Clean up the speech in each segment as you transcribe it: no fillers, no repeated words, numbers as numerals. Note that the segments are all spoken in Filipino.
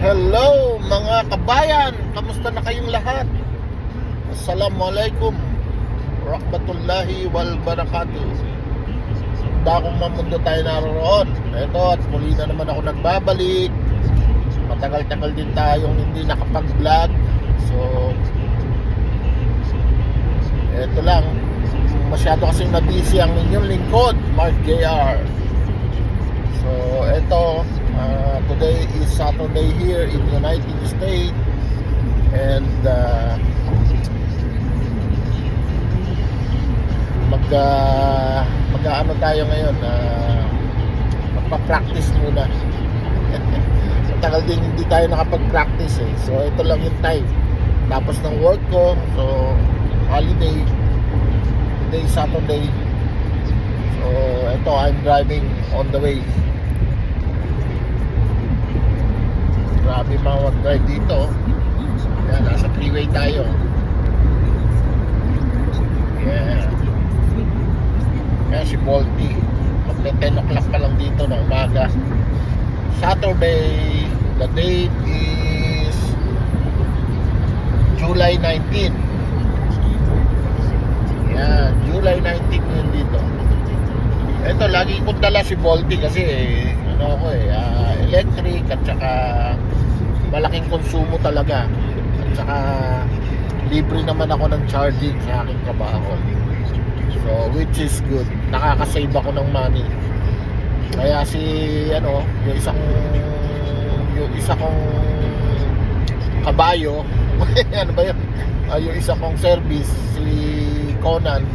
Hello mga kabayan, kamusta na kayong lahat? Assalamualaikum rahmatullahi wal barakatuh. Dakong mamundo tayo naroon. Ito, at muli na naman ako nagbabalik. Matagal-tagal din tayong hindi nakapag-vlog. So ito lang, masyado kasing na-busy ang inyong lingkod, Mark JR. So ito, today is Saturday here in United States, and mag-ano tayo ngayon, magpa-practice muna. Matagal din hindi tayo nakapag-practice so ito lang yung time tapos ng work ko. So holiday, today Saturday, so ito, I'm driving on the way. Grabe mga mag-drive dito. Yan, nasa freeway tayo. Yeah. Yan si Balti. Mag-10 o'clock pa lang dito ng umaga. Saturday, the date is July 19. Yan, July 19 yun dito. Ito, lagi kong dala si Balti kasi electric at saka malaking konsumo talaga. At saka libre naman ako ng charging sa aking trabaho. So which is good. Nakaka-save ako ng money. Kaya yung isa kong kabayo ano ba yun? Yung isa kong service, si Conan,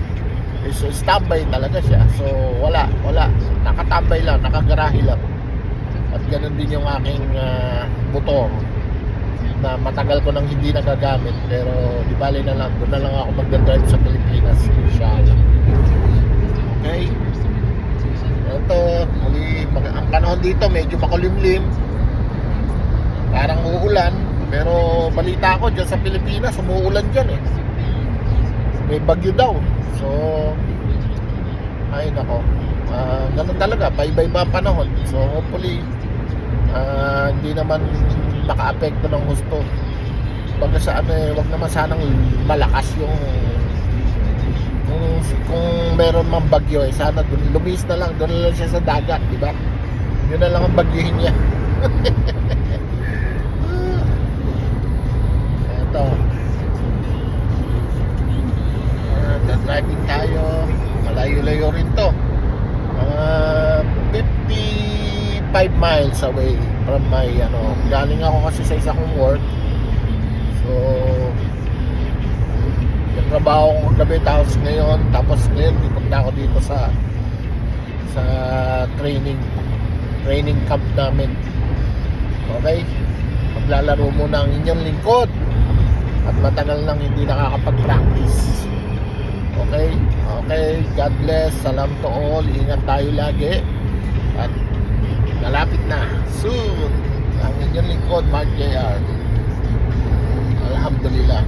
is standby talaga siya. So wala, nakatambay lang, nakagarahe lang. At ganun din yung aking motor na matagal ko nang hindi nagagamit, pero di bali na lang, doon na lang ako mag-drive sa Pilipinas, inshallah. Okay, ito ang panahon dito medyo makulimlim, parang uulan, pero balita ko dyan sa Pilipinas umuulan dyan may bagyo daw. So ay nako, ganun talaga, bye-bye ba ang panahon. So hopefully hindi naman maka-apekto ng husto. Wag naman sanang malakas yung kung meron mang bagyo sana lumis na lang, doon na lang siya sa dagat, di ba? Yun na lang ang bagyohin niya. Ito, driving tayo, malayo-layo rin to, 55 miles away from my galing ako kasi sa isa kong work. So nagtrabaho ko gabi, tapos ngayon pupunta ako dito sa training camp namin. Okay, maglalaro muna ang inyong lingkod at matagal nang hindi nakakapag-practice. Okay, God bless, salam to all, ingat tayo lagi, at malapit na soon ang inyong lingkod, Mark JR. Alhamdulillah.